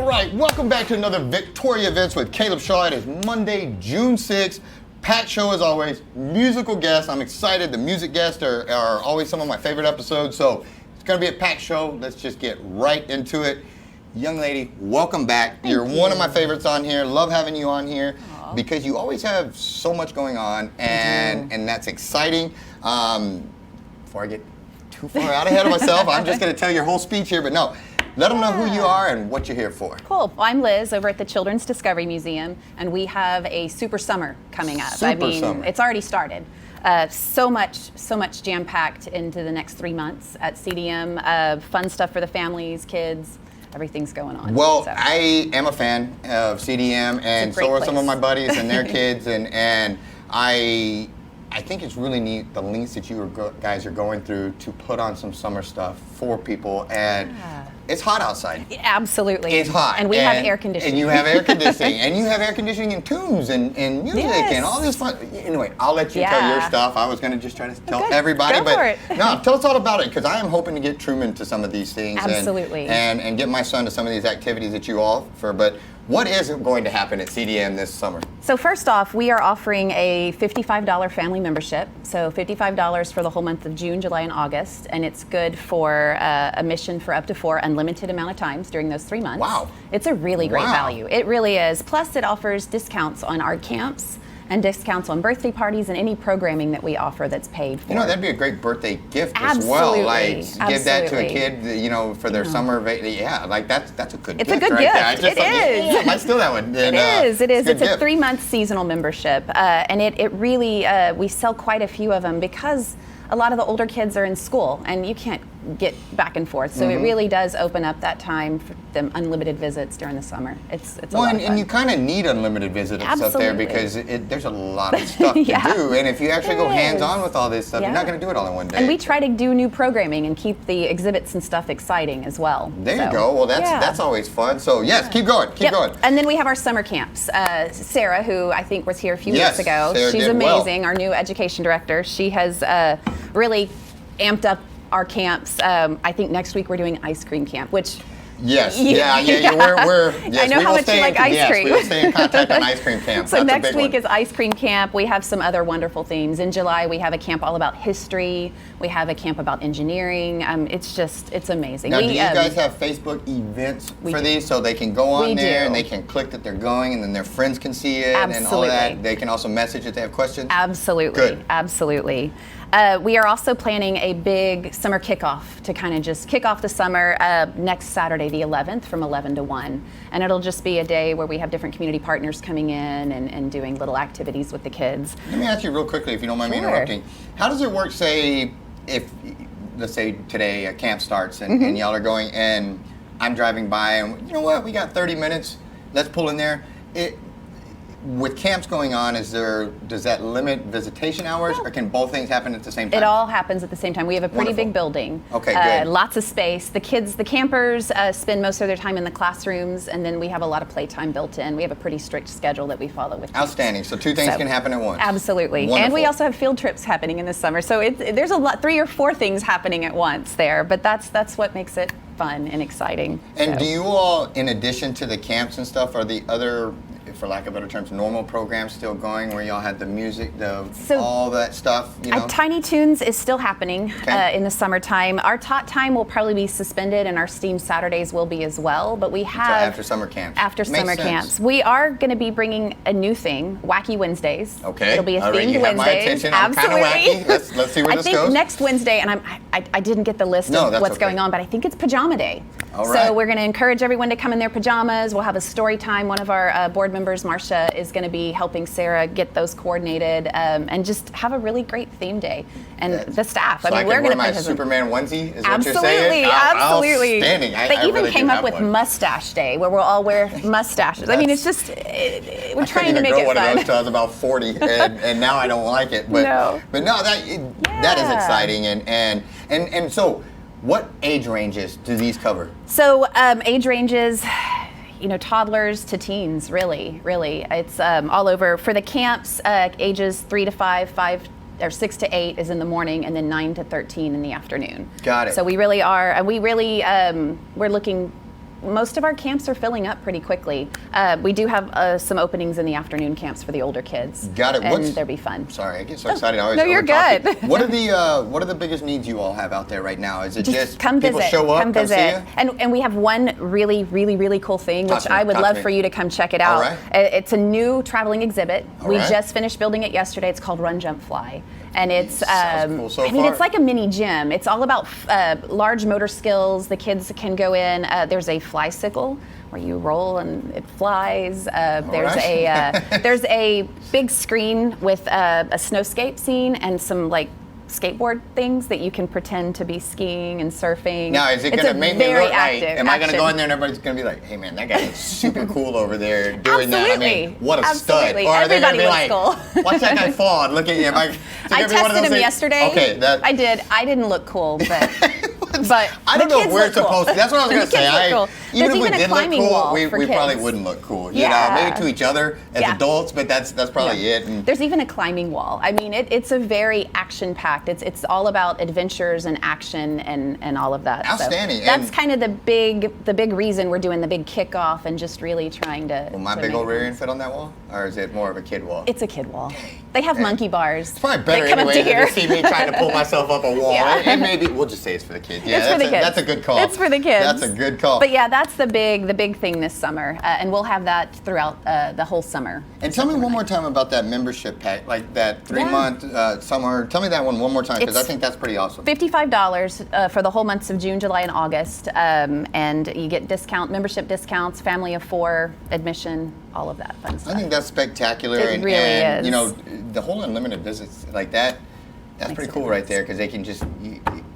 All right, welcome back to another Victoria Events with Caleb Shaw. It is Monday, June 6th. Packed show as always, musical guests. I'm excited. The music guests are always some of my favorite episodes, so it's going to be a packed show. Let's just get right into it. Young lady, welcome back. Thank You're you. one of my favorites on here. Love having you on here. Aww. Because you always have so much going on, and that's exciting. Before I get too far out ahead of myself, I'm just going to tell your whole speech here, but no. Let them know who you are and what you're here for. Cool. Well, I'm Liz over at the Children's Discovery Museum, and we have a super summer coming up. Summer. It's already started. So much jam-packed into the next 3 months at CDM. Fun stuff for the families, kids. Everything's going on. Well, I am a fan of CDM, and so are some of my buddies and their kids, and I think it's really neat the lengths that you guys are going through to put on some summer stuff for people, and it's hot outside. Absolutely. It's hot. And we have air conditioning. And you have air conditioning, and you have air conditioning in tunes and music and all this fun. Anyway, I'll let you tell your stuff. I was going to just try to tell everybody, Go for it. No, tell us all about it, because I am hoping to get Truman to some of these things. Absolutely. And get my son to some of these activities that you offer. But what is going to happen at CDM this summer? So first off, we are offering a $55 family membership. So $55 for the whole month of June, July, and August. And it's good for a mission for up to 4 unlimited amount of times during those 3 months. Wow. It's a really great value. It really is. Plus, it offers discounts on art camps and discounts on birthday parties and any programming that we offer that's paid for. You know, that'd be a great birthday gift as well. Like, give that to a kid, you know, for their summer vacation. Yeah, like that's a good gift. It's a good right gift. There. It is. Yeah, I might steal that one. And, it is. It's a gift. 3-month seasonal membership. And it really, we sell quite a few of them because a lot of the older kids are in school and you can't get back and forth. So it really does open up that time for them unlimited visits during the summer. It's a lot of fun. And you kind of need unlimited visits up there because there's a lot of stuff to do. And if you actually go hands-on with all this stuff, you're not going to do it all in one day. And we try to do new programming and keep the exhibits and stuff exciting as well. There you go. Well, that's always fun. So yes, keep going. Keep going. And then we have our summer camps. Sarah, who I think was here a few weeks ago, Sarah she's did amazing. well. Our new education director. She has really amped up our camps. I think next week we're doing ice cream camp, which Yes. We're I know how much you like ice cream. We will stay in contact on ice cream camp. So That's next week is ice cream camp. We have some other wonderful themes. In July, we have a camp all about history. We have a camp about engineering. It's amazing. Now, do you guys have Facebook events for these so they can go on there and they can click that they're going and then their friends can see it and all that? They can also message if they have questions? Absolutely. Good. Absolutely. We are also planning a big summer kickoff to kind of just kick off the summer next Saturday, the 11th, from 11 to 1. And it'll just be a day where we have different community partners coming in and doing little activities with the kids. Let me ask you real quickly, if you don't mind me interrupting. How does it work, say, if, let's say today a camp starts and y'all are going and I'm driving by and, you know what, we got 30 minutes, let's pull in there. With camps going on, does that limit visitation hours, or can both things happen at the same time? It all happens at the same time. We have a pretty big building. Okay, good. Lots of space. The campers spend most of their time in the classrooms, and then we have a lot of playtime built in. We have a pretty strict schedule that we follow with. Outstanding. So 2 things can happen at once. Absolutely. Wonderful. And we also have field trips happening in the summer. So there's a lot, 3 or 4 things happening at once there. But that's what makes it fun and exciting. And do you all, in addition to the camps and stuff, are the other, for lack of better terms, normal programs still going where y'all had the music, all that stuff, you know? Tiny Toons is still happening in the summertime. Our Tot Time will probably be suspended and our STEAM Saturdays will be as well, but we have... So after summer camps. After summer camps. We are going to be bringing a new thing, Wacky Wednesdays. Okay. It'll be a themed you have Wednesdays. My attention. I'm kind of wacky. Let's see where this goes. I think next Wednesday, and I didn't get the list of what's going on, but I think it's Pajama Day. All right. So we're going to encourage everyone to come in their pajamas. We'll have a story time. One of our board members, Marcia, is going to be helping Sarah get those coordinated and just have a really great theme day. And the staff. So I we're going to wear my Superman onesie, is what you're Absolutely. saying? Absolutely. They even really came up with Mustache Day, where we'll all wear mustaches. I mean, it's just, we're trying to make it fun. I couldn't even grow one of those until I was about 40, and now I don't like it. But no, that is exciting. And so, what age ranges do these cover? So age ranges, toddlers to teens, really. It's all over. For the camps, ages 3 to 5, 5 or 6 to 8 is in the morning, and then 9 to 13 in the afternoon. Got it. So we really are, we're looking most of our camps are filling up pretty quickly. We do have some openings in the afternoon camps for the older kids. Got it. And they'll be fun. Sorry, I get so excited. I always no, you're good. What are the biggest needs you all have out there right now? Is it just come people visit, show up, come visit, see and we have one really cool thing, which I would love for you to come check it out. All right. It's a new traveling exhibit. We right. just finished building it yesterday. It's called Run, Jump, Fly. And it's, cool so I mean, far. it's like a mini gym. It's all about large motor skills. The kids can go in. There's a flysicle where you roll and it flies. There's a big screen with a snowscape scene and some like skateboard things that you can pretend to be skiing and surfing. Now, is it going to make me look like, am I going to go in there and everybody's going to be like, hey man, that guy is super cool over there doing that. I mean, what a stud. Or are they going to be like, watch that guy fall and look at you. I tested him yesterday. Okay, I did. I didn't look cool, but I don't know if we're supposed to. That's what I was going to say. Even if we did look cool, we probably wouldn't look cool. You know, maybe to each other as adults, but that's probably it. And there's even a climbing wall. I mean, it's a very action-packed. It's all about adventures and action and all of that. Outstanding. So that's kind of the big reason we're doing the big kickoff and just really trying to. Will my big old rear end fit on that wall, or is it more of a kid wall? It's a kid wall. They have monkey bars. It's probably better anyway than to see me trying to pull myself up a wall. And maybe we'll just say it's for the kids. Yeah, it's for the kids. That's a good call. It's for the kids. That's a good call. But yeah, that's the big thing this summer, and we'll have that throughout the whole summer. And tell me one more time about that membership pack, like that 3-month summer. Tell me that one more time, because I think that's pretty awesome. $55 for the whole months of June, July, and August, and you get membership discounts, family of 4, admission, all of that fun stuff. I think that's spectacular. It really is. You know, the whole unlimited visits like that. That's pretty cool right there, because they can just,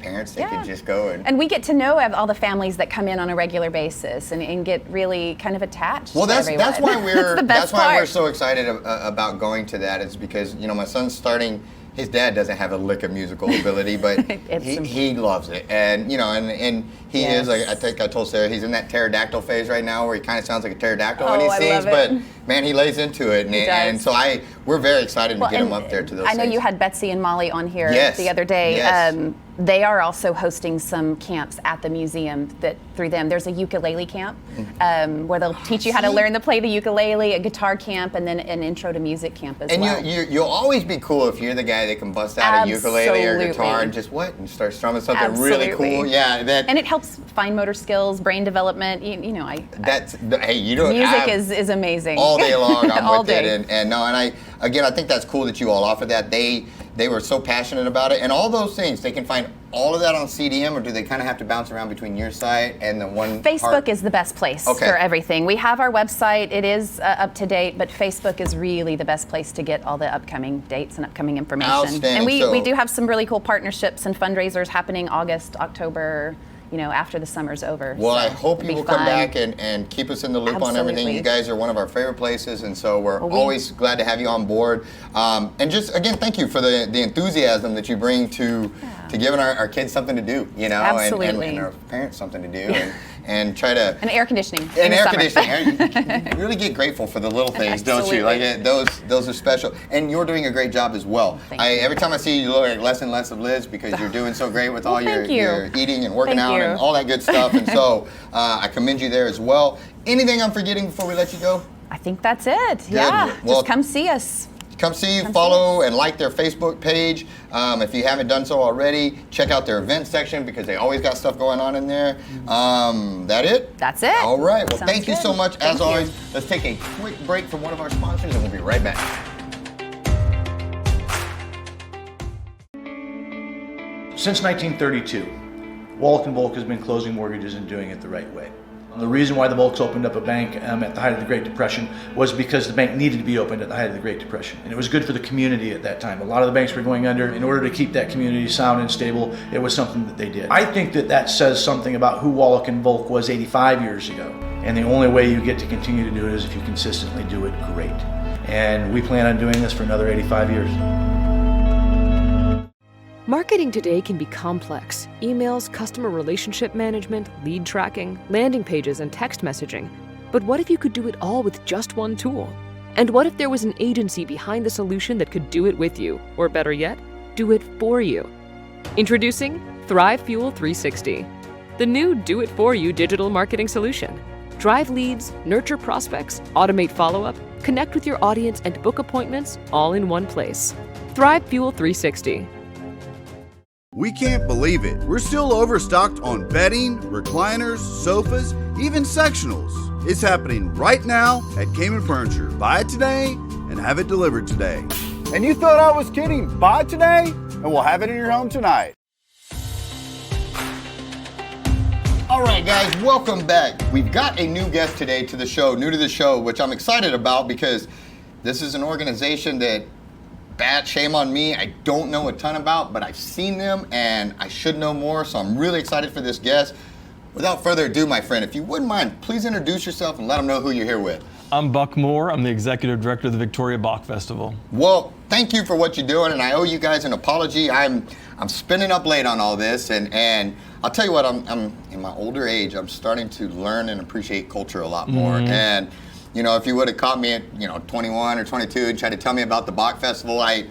parents, they can just go and we get to know all the families that come in on a regular basis and get really kind of attached. Well, to everyone. that's why we're that's why we're so excited about going to that. Is because my son's starting. His dad doesn't have a lick of musical ability, but he loves it, and and he is, like I think I told Sarah, he's in that pterodactyl phase right now where he kind of sounds like a pterodactyl when he sings, but man, he lays into it, and so we're very excited to get him up there to those. I know you had Betsy and Molly on here the other day. Yes. They are also hosting some camps at the museum through them. There's a ukulele camp where they'll teach you how to learn to play the ukulele, a guitar camp, and then an intro to music camp as well. And you'll always be cool if you're the guy that can bust out a ukulele or guitar and just start strumming something really cool. Yeah, and it helps fine motor skills, brain development. Music is amazing. All day long, I'm with it. And I think that's cool that you all offer that. They were so passionate about it, and all those things, they can find all of that on CDM, or do they kind of have to bounce around between your site and the one? Facebook is the best place for everything. We have our website, it is up to date, but Facebook is really the best place to get all the upcoming dates and upcoming information. Outstanding. And we do have some really cool partnerships and fundraisers happening August, October, after the summer's over. Well, I hope you will come back and keep us in the loop on everything. You guys are one of our favorite places, and so we're always glad to have you on board. And just, again, thank you for the enthusiasm that you bring to giving our kids something to do, and our parents something to do, and try to... And air conditioning. And air conditioning. You really get grateful for the little things, don't you? Like those are special. And you're doing a great job as well. Every time I see you, look like less and less of Liz, because you're doing so great with all your eating and working out and all that good stuff. And so I commend you there as well. Anything I'm forgetting before we let you go? I think that's it. Good. Yeah. Well, just come see us. Come follow, and like their Facebook page. If you haven't done so already, check out their event section, because they always got stuff going on in there. That it? That's it. All right. Well, thank you so much. As always, let's take a quick break from one of our sponsors, and we'll be right back. Since 1932, Wallach & Volk has been closing mortgages and doing it the right way. The reason why the Volks opened up a bank at the height of the Great Depression was because the bank needed to be opened at the height of the Great Depression. And it was good for the community at that time. A lot of the banks were going under. In order to keep that community sound and stable, it was something that they did. I think that says something about who Wallach & Volk was 85 years ago. And the only way you get to continue to do it is if you consistently do it great. And we plan on doing this for another 85 years. Marketing today can be complex. Emails, customer relationship management, lead tracking, landing pages, and text messaging. But what if you could do it all with just one tool? And what if there was an agency behind the solution that could do it with you? Or better yet, do it for you? Introducing ThriveFuel 360. the new do-it-for-you digital marketing solution. Drive leads, nurture prospects, automate follow-up, connect with your audience, and book appointments all in one place. ThriveFuel 360. We can't believe it. We're still overstocked on bedding, recliners, sofas, even sectionals. It's happening right now at Cayman Furniture. Buy it today and have it delivered today. And you thought I was kidding. Buy it today and we'll have it in your home tonight. All right, guys, welcome back. We've got a new guest today to the show, new to the show, which I'm excited about because this is an organization that, bad shame on me, I don't know a ton about, but I've seen them and I should know more, so I'm really excited for this guest. Without further ado, my friend, if you wouldn't mind, please introduce yourself and let them know who you're here with. I'm Buck Moore. I'm the executive director of the Victoria Bach Festival. Well, thank you for what you're doing, and I owe you guys an apology. I'm spinning up late on all this, and I'll tell you what, I'm in my older age, I'm starting to learn and appreciate culture a lot more. And you know, if you would have caught me at 21 or 22 and tried to tell me about the Bach Festival, I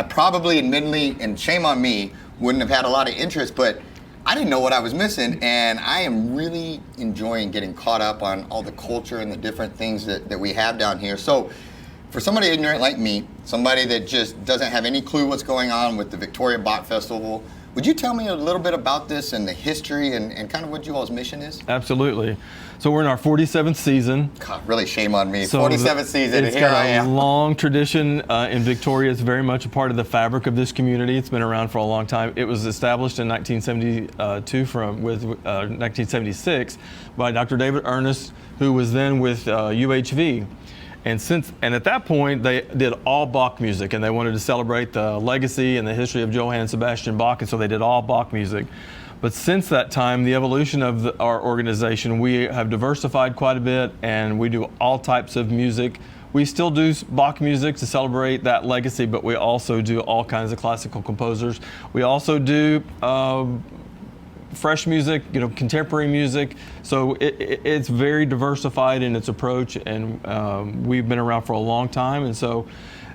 probably, admittedly, and shame on me, wouldn't have had a lot of interest, but I didn't know what I was missing, and I am really enjoying getting caught up on all the culture and the different things that we have down here. So for somebody ignorant like me, somebody that just doesn't have any clue what's going on with the Victoria Bach Festival, would you tell me a little bit about this and the history and kind of what you all's mission is? Absolutely. So we're in our 47th season. God, really shame on me. So 47th season, it's and here got I am. a long tradition in Victoria. It's very much a part of the fabric of this community. It's been around for a long time. It was established in 1976 by Dr. David Ernest, who was then with UHV. And at that point, they did all Bach music, and they wanted to celebrate the legacy and the history of Johann Sebastian Bach, and so they did all Bach music. But since that time, the evolution of our organization, we have diversified quite a bit, and we do all types of music. We still do Bach music to celebrate that legacy, but we also do all kinds of classical composers. We also do fresh music, contemporary music. So it's very diversified in its approach, and we've been around for a long time, and so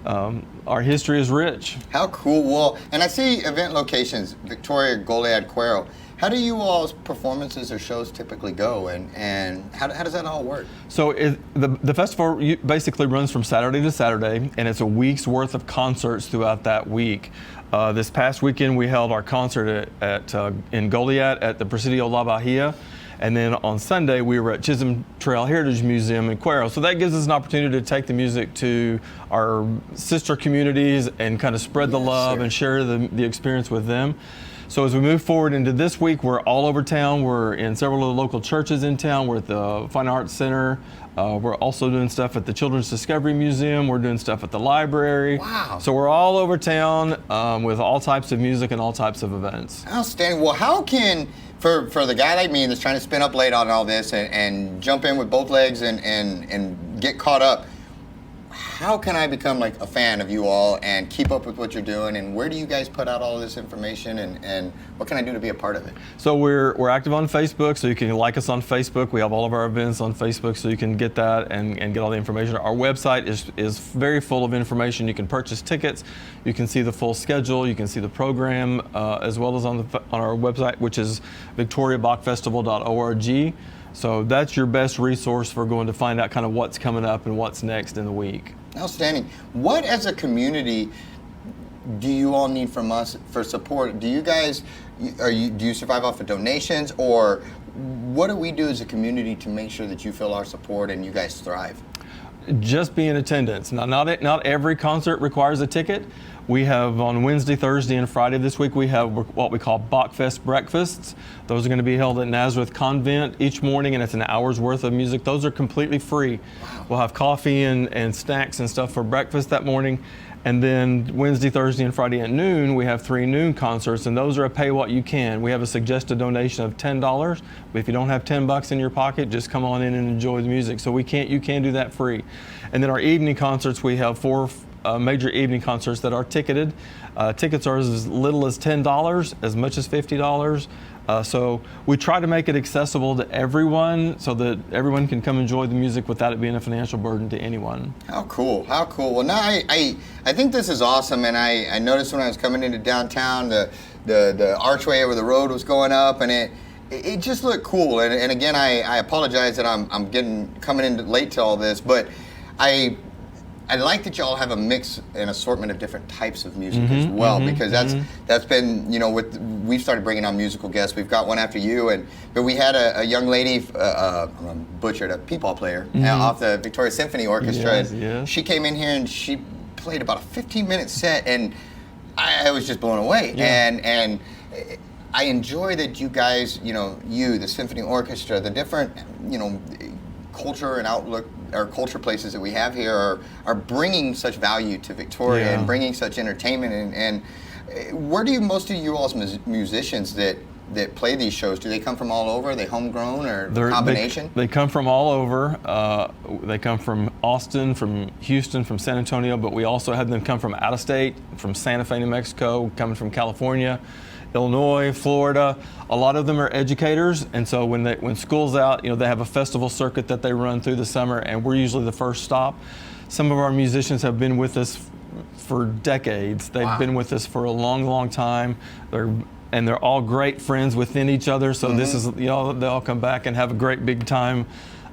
our history is rich. How cool. Well, and I see event locations, Victoria, Goliad, Cuero. How do you all's performances or shows typically go, and how does that all work? So the festival basically runs from Saturday to Saturday, and it's a week's worth of concerts throughout that week. This past weekend we held our concert in Goliad at the Presidio La Bahia. And then on Sunday, we were at Chisholm Trail Heritage Museum in Cuero. So that gives us an opportunity to take the music to our sister communities and kind of spread the love and share the experience with them. So as we move forward into this week, we're all over town. We're in several of the local churches in town. We're at the Fine Arts Center. We're also doing stuff at the Children's Discovery Museum. We're doing stuff at the library. Wow. So we're all over town with all types of music and all types of events. Outstanding. Well, how can, for the guy like me that's trying to spin up late on all this and jump in with both legs and get caught up, how can I become like a fan of you all and keep up with what you're doing, and where do you guys put out all of this information, and what can I do to be a part of it? So we're active on Facebook, so you can like us on Facebook. We have all of our events on Facebook, so you can get that and get all the information. Our website is very full of information. You can purchase tickets, you can see the full schedule, you can see the program, as well as on our website, which is victoriabachfestival.org. So that's your best resource for going to find out kind of what's coming up and what's next in the week. Outstanding. What, as a community, do you all need from us for support? Do you guys, do you survive off of donations, or what do we do as a community to make sure that you feel our support and you guys thrive? Just be in attendance. Now, not every concert requires a ticket. We have on Wednesday, Thursday, and Friday this week, we have what we call Bachfest breakfasts. Those are going to be held at Nazareth Convent each morning, and it's an hour's worth of music. Those are completely free. Wow. We'll have coffee and snacks and stuff for breakfast that morning. And then Wednesday, Thursday, and Friday at noon, we have 3 noon concerts, and those are a pay what you can. We have a suggested donation of $10, but if you don't have $10 in your pocket, just come on in and enjoy the music. So you can do that free. And then our evening concerts, we have 4 major evening concerts that are ticketed. Tickets are as little as $10, as much as $50. So we try to make it accessible to everyone so that everyone can come enjoy the music without it being a financial burden to anyone. How cool, how cool. Well, now I think this is awesome, and I noticed when I was coming into downtown, the archway over the road was going up, and it just looked cool. And again, I apologize that I'm coming in late to all this, but I like that y'all have a mix and assortment of different types of music as well, because that's been, we've started bringing on musical guests. We've got one after you, but we had a young lady, I'm butchered, a peepal player off the Victoria Symphony Orchestra. Yes. She came in here and she played about a 15-minute set, and I was just blown away. Yeah. And I enjoy that you guys, the symphony orchestra, the different, culture and outlook or culture places that we have here are bringing such value to Victoria and bringing such entertainment. And where do most of you all's musicians that play these shows, do they come from all over? Are they homegrown or a combination? They come from all over. They come from Austin, from Houston, from San Antonio, but we also had them come from out of state, from Santa Fe, New Mexico, coming from California, Illinois, Florida. A lot of them are educators, and so when school's out, they have a festival circuit that they run through the summer, and we're usually the first stop. Some of our musicians have been with us for decades. They've been with us for a long, long time. They're all great friends within each other. So this is, they all come back and have a great big time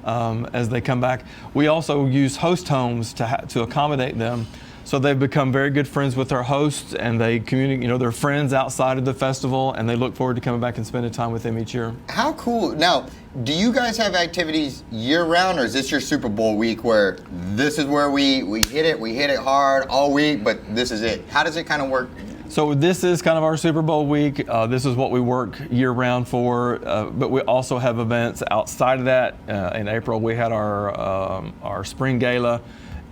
as they come back. We also use host homes to accommodate them. So they've become very good friends with our hosts, and they communicate, they're friends outside of the festival, and they look forward to coming back and spending time with them each year. How cool. Now, do you guys have activities year-round, or is this your Super Bowl week where this is where we hit it hard all week, but this is it? How does it kind of work? So this is kind of our Super Bowl week. This is what we work year-round for, but we also have events outside of that. In April, we had our Spring Gala.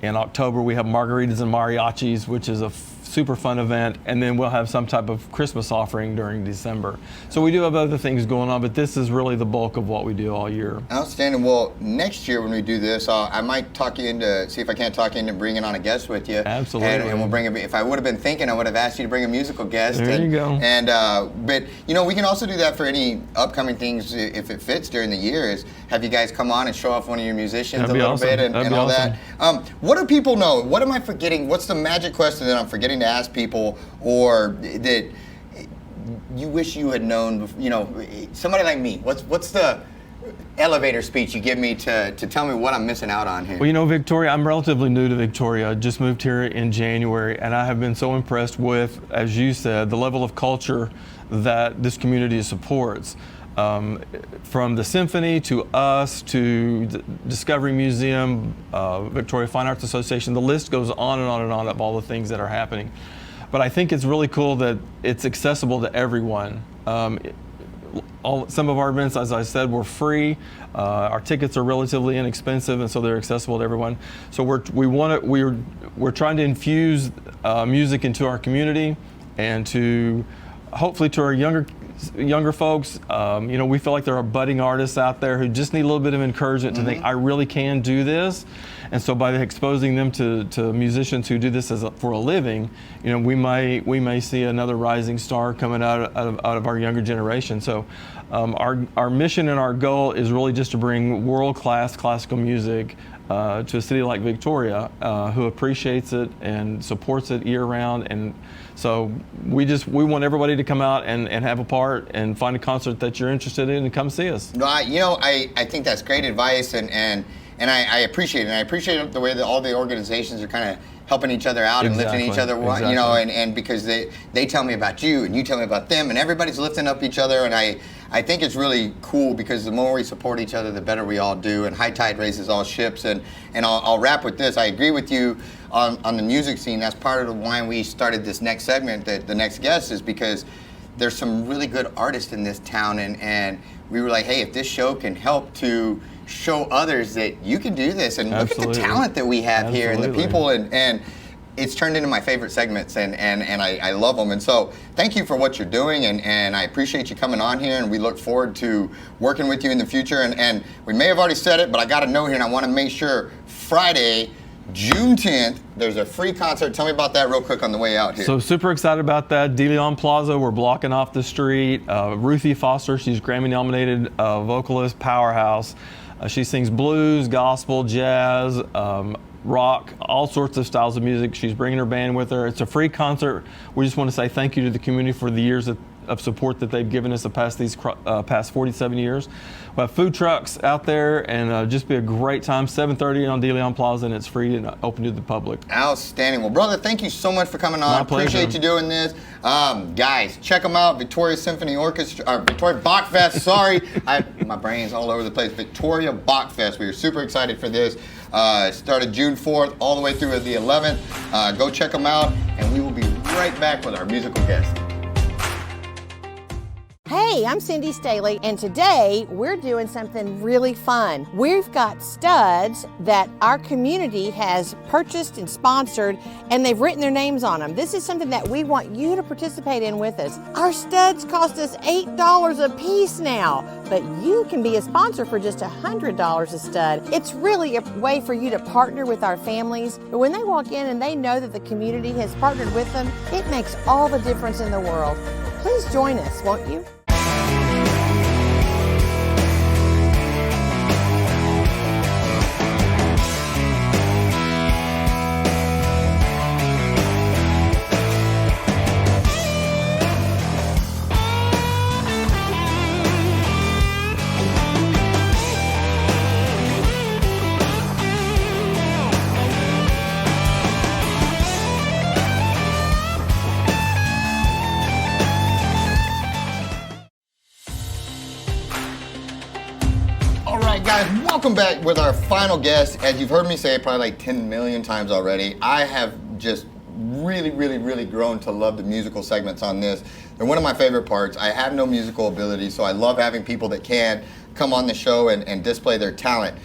In October, we have margaritas and mariachis, which is a super fun event, and then we'll have some type of Christmas offering during December. So we do have other things going on, but this is really the bulk of what we do all year. Outstanding. Well, next year when we do this, I might see if I can't talk you into bringing on a guest with you. Absolutely. And we'll bring if I would have been thinking, I would have asked you to bring a musical guest. There you go. And but we can also do that for any upcoming things if it fits during the year. Is have you guys come on and show off one of your musicians That'd a little awesome. bit and all awesome. that. What do people know? What am I forgetting? What's the magic question that I'm forgetting to ask people, or that you wish you had known? Somebody like me. What's the elevator speech you give me to tell me what I'm missing out on here? Well, Victoria, I'm relatively new to Victoria. I just moved here in January, and I have been so impressed with, as you said, the level of culture that this community supports. From the symphony to us to the Discovery Museum, Victoria Fine Arts Association, the list goes on and on and on of all the things that are happening. But I think it's really cool that it's accessible to everyone. Some of our events, as I said, were free. Our tickets are relatively inexpensive, and so they're accessible to everyone. So we're trying to infuse music into our community, and to hopefully to our younger folks. We feel like there are budding artists out there who just need a little bit of encouragement to think, I really can do this. And so by exposing them to musicians who do this for a living, we may see another rising star coming out of our younger generation. So our mission and our goal is really just to bring world-class classical music to a city like Victoria, who appreciates it and supports it year-round. And so we want everybody to come out and have a part and find a concert that you're interested in and come see us. No, I think that's great advice, and I appreciate it. And I appreciate the way that all the organizations are kind of helping each other out and lifting each other, and because they tell me about you and you tell me about them, and everybody's lifting up each other, and I think it's really cool, because the more we support each other, the better we all do, and high tide raises all ships. And I'll wrap with this. I agree with you on the music scene. That's part of why we started this next segment, that the next guest, is because there's some really good artists in this town, and we were like, hey, if this show can help to show others that you can do this, and look at the talent that we have here, and the people, and it's turned into my favorite segments, and I love them. And so thank you for what you're doing, and I appreciate you coming on here, and we look forward to working with you in the future. And we may have already said it, but I got a note here, and I want to make sure Friday, June 10th, there's a free concert. Tell me about that real quick on the way out here. So super excited about that. De Leon Plaza, we're blocking off the street. Ruthie Foster, she's Grammy-nominated vocalist, powerhouse. She sings blues, gospel, jazz, rock, all sorts of styles of music. She's bringing her band with her. It's a free concert. We just want to say thank you to the community for the years of support that they've given us the past 47 years. We'll have food trucks out there, and just be a great time. 7:30 on De Leon Plaza, and it's free and open to the public. Outstanding. Well, brother, thank you so much for coming on. My pleasure. Appreciate you doing this. Guys, check them out. Victoria Symphony Orchestra, or Victoria Bach Fest. Sorry, my brain's all over the place. Victoria Bach Fest. We are super excited for this. It started June 4th all the way through the 11th. Go check them out, and we will be right back with our musical guest. Hey, I'm Cindy Staley, and today we're doing something really fun. We've got studs that our community has purchased and sponsored, and they've written their names on them. This is something that we want you to participate in with us. Our studs cost us $8 a piece now, but you can be a sponsor for just $100 a stud. It's really a way for you to partner with our families, but when they walk in and they know that the community has partnered with them, it makes all the difference in the world. Please join us, won't you? Guys, welcome back with our final guest. As you've heard me say probably like 10 million times already, I have just really grown to love the musical segments on this. They're one of my favorite parts. I have no musical ability, so I love having people that can come on the show and display their talent.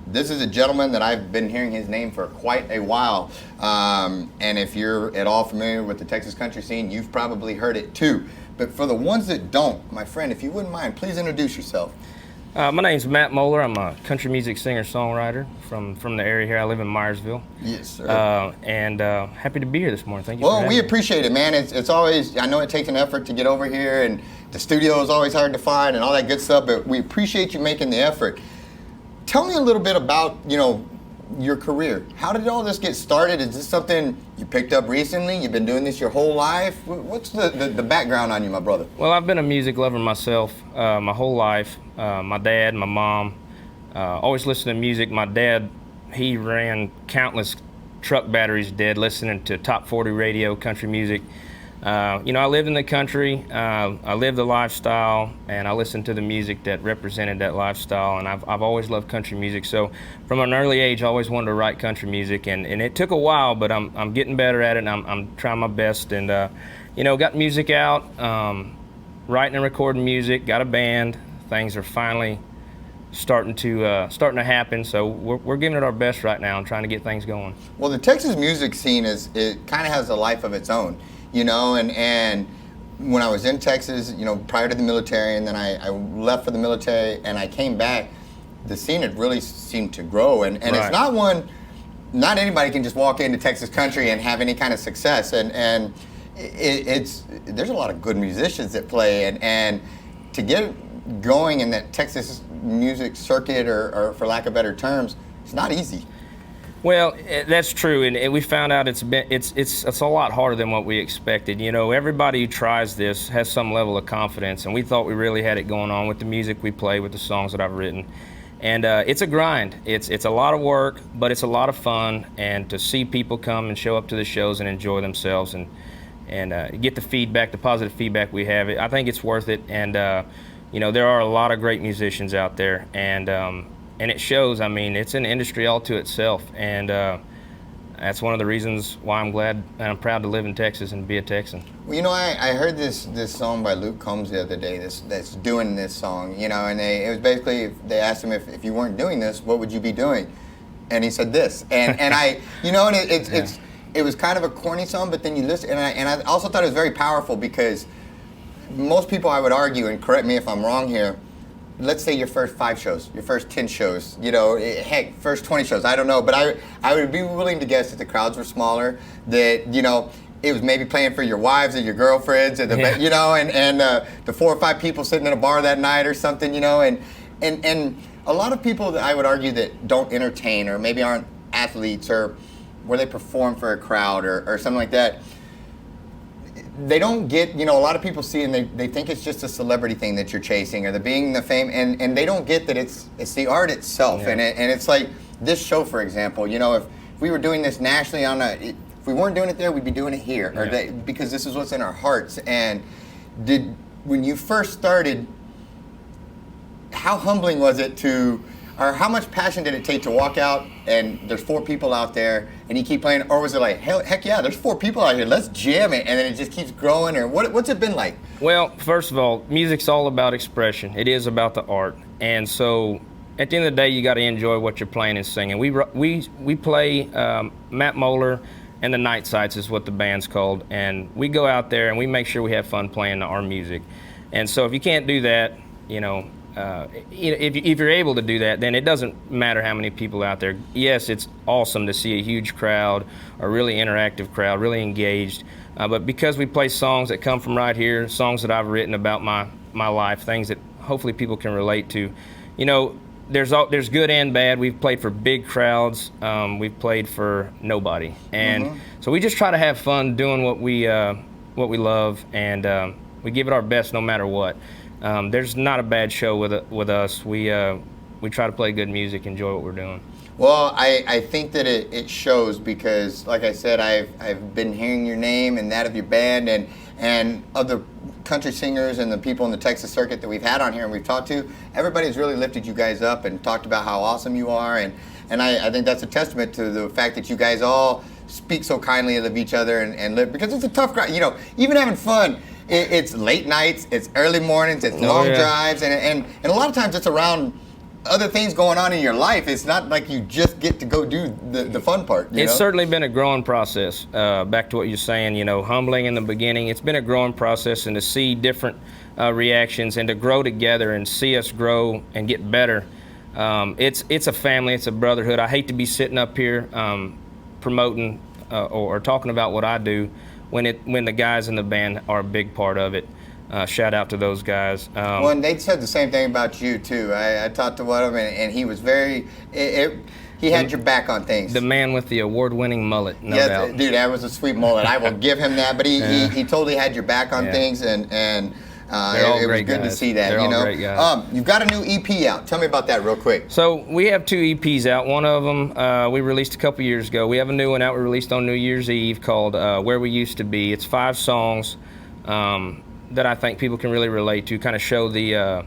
This is a gentleman that I've been hearing his name for quite a while. And if you're at all familiar with the Texas country scene, you've probably heard it too. But for the ones that don't, my friend, if you wouldn't mind, please introduce yourself. My name's Matt Moeller. I'm a country music singer-songwriter from the area here. I live in Myersville. Yes, sir. And happy to be here this morning. Thank you for having we me. appreciate it, man. It's always, I know it takes an effort to get over here, and the studio is always hard to find and all that good stuff, but we appreciate you making the effort. Tell me a little bit about, your career. How did all this get started? Is this something you picked up recently? You've been doing this your whole life? What's the background on you, my brother? Well, I've been a music lover myself my whole life. My dad, my mom, always listened to music. My dad, he ran countless truck batteries dead listening to top 40 radio, country music. I lived in the country, I lived the lifestyle, and I listened to the music that represented that lifestyle, and I've always loved country music. So from an early age, I always wanted to write country music, and it took a while, but I'm getting better at it, and I'm trying my best, and got music out, writing and recording music, got a band. Things are finally starting to happen, so we're giving it our best right now and trying to get things going. Well, the Texas music scene it kind of has a life of its own. And when I was in Texas, prior to the military, and then I left for the military and I came back, the scene had really seemed to grow. And Right. It's not anybody can just walk into Texas country and have any kind of success. And there's a lot of good musicians that play, and to get going in that Texas music circuit, or for lack of better terms, it's not easy. Well, that's true, and we found out it's a lot harder than what we expected. Everybody who tries this has some level of confidence, and we thought we really had it going on with the music we play, with the songs that I've written. And it's a grind. It's a lot of work, but it's a lot of fun, and to see people come and show up to the shows and enjoy themselves and get the feedback, the positive feedback we have, I think it's worth it. And there are a lot of great musicians out there, and it shows. I mean, it's an industry all to itself, and that's one of the reasons why I'm glad and I'm proud to live in Texas and be a Texan. Well, I heard this song by Luke Combs the other day that's doing this song, and it was basically, they asked him if you weren't doing this, what would you be doing? And he said this, and it was kind of a corny song, but then you listen, and I also thought it was very powerful, because most people, I would argue, and correct me if I'm wrong here, let's say your first 5 shows, your first 10 shows, heck, first 20 shows, I don't know, but I would be willing to guess that the crowds were smaller, that, it was maybe playing for your wives or your girlfriends, or the, the 4 or 5 people sitting in a bar that night or something, and a lot of people that I would argue that don't entertain, or maybe aren't athletes, or where they perform for a crowd or something like that, they don't get, a lot of people see and they think it's just a celebrity thing that you're chasing or the being the fame, and they don't get that it's the art itself. Yeah. And it's like this show, for example, if we were doing this nationally if we weren't doing it there, we'd be doing it here, because this is what's in our hearts. And when you first started, how humbling was it or how much passion did it take to walk out and there's 4 people out there and you keep playing, or was it like, heck yeah, there's 4 people out here, let's jam it, and then it just keeps growing, or what's it been like? Well, first of all, music's all about expression. It is about the art, and so at the end of the day, you got to enjoy what you're playing and singing. We play Matt Moeller and the Night Sights is what the band's called, and we go out there and we make sure we have fun playing our music. And so if you can't do that, if you're able to do that, then it doesn't matter how many people out there. Yes, it's awesome to see a huge crowd, a really interactive crowd, really engaged. But because we play songs that come from right here, songs that I've written about my life, things that hopefully people can relate to, there's good and bad. We've played for big crowds. We've played for nobody, and so we just try to have fun doing what we love, and we give it our best no matter what. There's not a bad show with us. We try to play good music, enjoy what we're doing. Well, I think that it shows, because, like I said, I've been hearing your name and that of your band and other country singers and the people in the Texas circuit that we've had on here and we've talked to. Everybody's really lifted you guys up and talked about how awesome you are, and I think that's a testament to the fact that you guys all speak so kindly of each other and live, because it's a tough crowd. Even having fun, it's late nights, it's early mornings, it's long drives, and a lot of times it's around other things going on in your life. It's not like you just get to go do the fun part. It's certainly been a growing process. Back to what you're saying, humbling in the beginning. It's been a growing process, and to see different reactions and to grow together and see us grow and get better. It's a family, it's a brotherhood. I hate to be sitting up here promoting or talking about what I do when the guys in the band are a big part of it. Shout out to those guys. Well, and they said the same thing about you too. I talked to one of them, and he was very. He had your back on things. The man with the award-winning mullet, no doubt. Dude, that was a sweet mullet. I will give him that. But he totally had your back on things, and it was good to see that. They're all great guys. You've got a new EP out. Tell me about that real quick. So we have 2 EPs out. One of them we released a couple years ago. We have a new one out. We released on New Year's Eve called "Where We Used to Be." It's 5 songs. That I think people can really relate to, kind of show the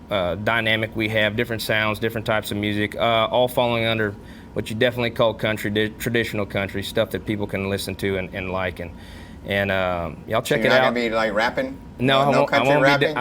dynamic we have, different sounds, different types of music, all falling under what you definitely call country, traditional country, stuff that people can listen to and like. And y'all check it out. You're not gonna be like rapping? No, I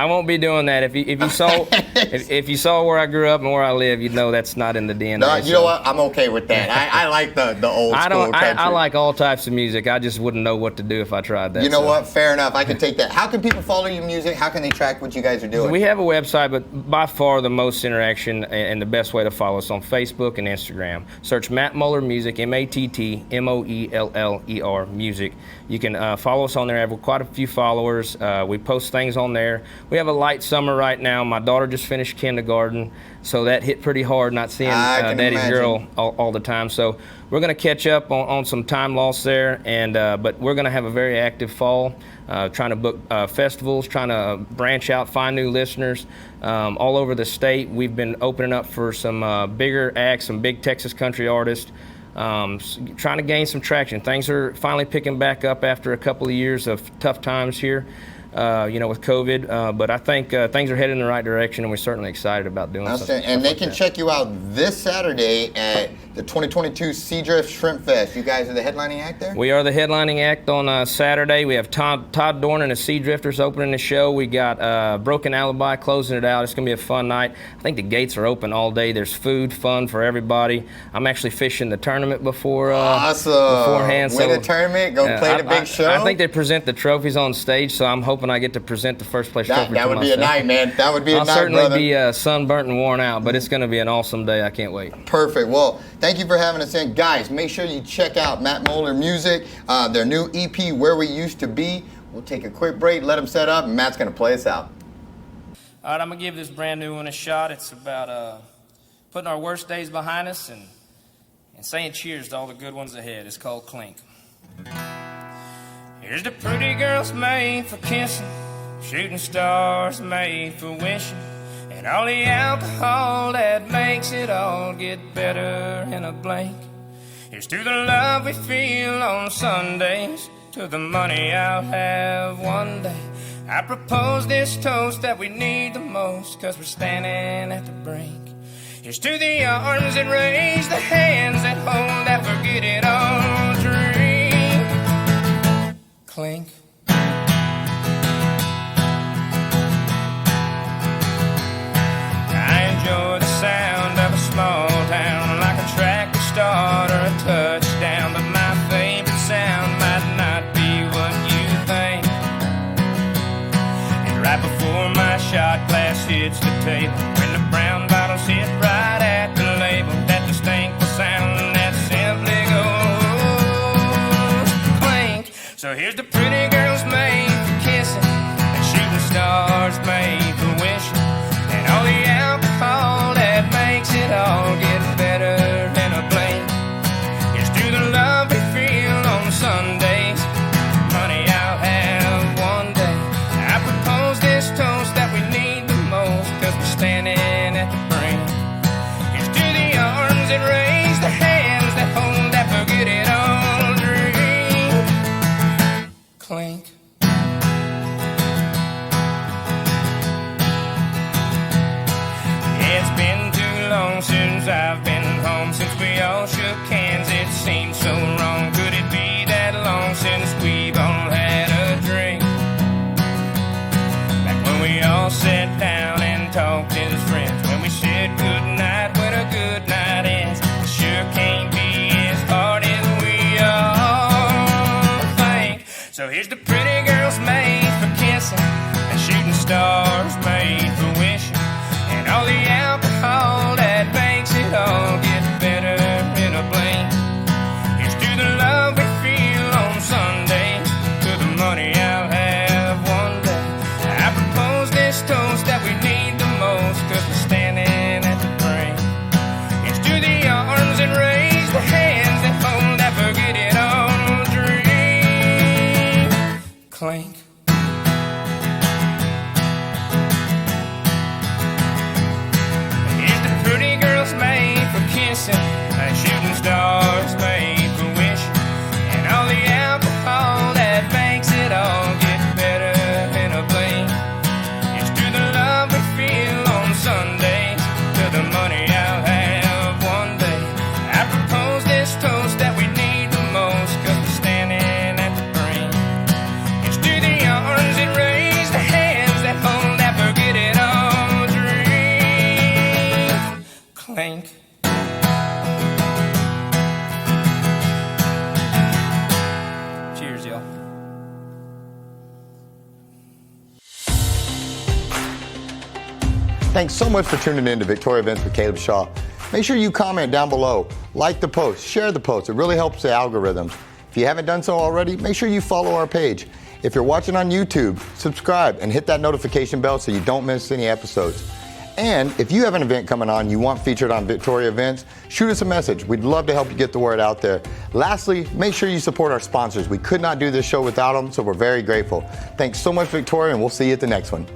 won't be doing that. If you saw if you saw where I grew up and where I live, you'd know that's not in the DNA. No, you know what? I'm okay with that. I like the old school country. I like all types of music. I just wouldn't know what to do if I tried that. You know what? Fair enough. I can take that. How can people follow your music? How can they track what you guys are doing? We have a website, but by far the most interaction and the best way to follow us on Facebook and Instagram. Search Matt Moeller Music, MattMoeller Music. You can follow us on there. I have quite a few followers. We post things on there. We have a light summer right now. My daughter just finished kindergarten, so that hit pretty hard, not seeing Daddy's girl all the time. So we're going to catch up on some time lost there, and but we're going to have a very active fall, trying to book festivals, trying to branch out, find new listeners all over the state. We've been opening up for some bigger acts, some big Texas country artists. Trying to gain some traction. Things are finally picking back up after a couple of years of tough times here, with COVID. But I think things are headed in the right direction, and we're certainly excited about doing something. And they can check you out this Saturday at the 2022 Seadrift Shrimp Fest. You guys are the headlining act there? We are the headlining act on Saturday. We have Todd Dorn and the Seadrifters opening the show. We got Broken Alibi closing it out. It's going to be a fun night. I think the gates are open all day. There's food, fun for everybody. I'm actually fishing the tournament beforehand. Win the tournament, go play the big show. I think they present the trophies on stage, so I'm hoping I get to present the first place trophy. That would be a night, man. That would be a night, I'll certainly brother. be sunburnt and worn out, but it's going to be an awesome day. I can't wait. Perfect. Well, thank you for having us in. Guys, make sure you check out Matt Moeller Music, their new EP, Where We Used to Be. We'll take a quick break, let them set up, and Matt's going to play us out. All right, I'm going to give this brand new one a shot. It's about putting our worst days behind us and saying cheers to all the good ones ahead. It's called Clink. Here's the pretty girls made for kissing, shooting stars made for wishing, and all the alcohol that makes it all get better in a blink. Here's to the love we feel on Sundays, to the money I'll have one day. I propose this toast that we need the most, 'cause we're standing at the brink. Here's to the arms that raise, the hands that hold, that forget it all drink. Clink. I enjoy the sound of a small town, like a tractor start or a touchdown, but my favorite sound might not be what you think. And right before my shot glass hits the table, when the brown bottles hit right at the label, that distinctive sound that simply goes clink. So here's the pretty girls made for kissing, and shooting stars made for wishing, and all the alcohol that makes it all get better in a blink. Here's to the love we feel on Sundays, money I'll have one day. I propose this toast that we need the most, 'cause we're standing at the brink. Here's to the arms that raise, the hands that hold, that forget it all drink. Clink. It's been too long since I've been home, since we all shook hands, it seems so wrong. Could it be that long since we've all had a drink? Back when we all sat down and talked as friends, when we said goodnight when a good night ends. It sure can't be as hard as we all think. So here's the pretty girls made for kissing, and shooting stars made for wishing, and all the alcohol that makes it all get better in a blink. Here's to the love we feel on Sundays, to the money I'll have one day. I propose this toast that we need the most, 'cause we're standing at the brink. Here's to the arms that raise, the hands that hold, that forget it all drink. Clink. Pretty girls made for kissing, and shooting stars made for wishing, and all the alcohol that makes it all get better in a blink. It's to the love we feel on Sundays, to the money I'll have one day. I propose this toast that we need the most, 'cause we're standing at the brink. It's to the arms that raise, the hands that hold, that forget it all drink. Clink. Cheers, y'all. Thanks so much for tuning in to Victoria Events with Caleb Shaw. Make sure you comment down below, like the post, share the post. It really helps the algorithms. If you haven't done so already, make sure you follow our page. If you're watching on YouTube, subscribe and hit that notification bell so you don't miss any episodes. And if you have an event coming on you want featured on Victoria Events, shoot us a message. We'd love to help you get the word out there. Lastly, make sure you support our sponsors. We could not do this show without them, so we're very grateful. Thanks so much, Victoria, and we'll see you at the next one.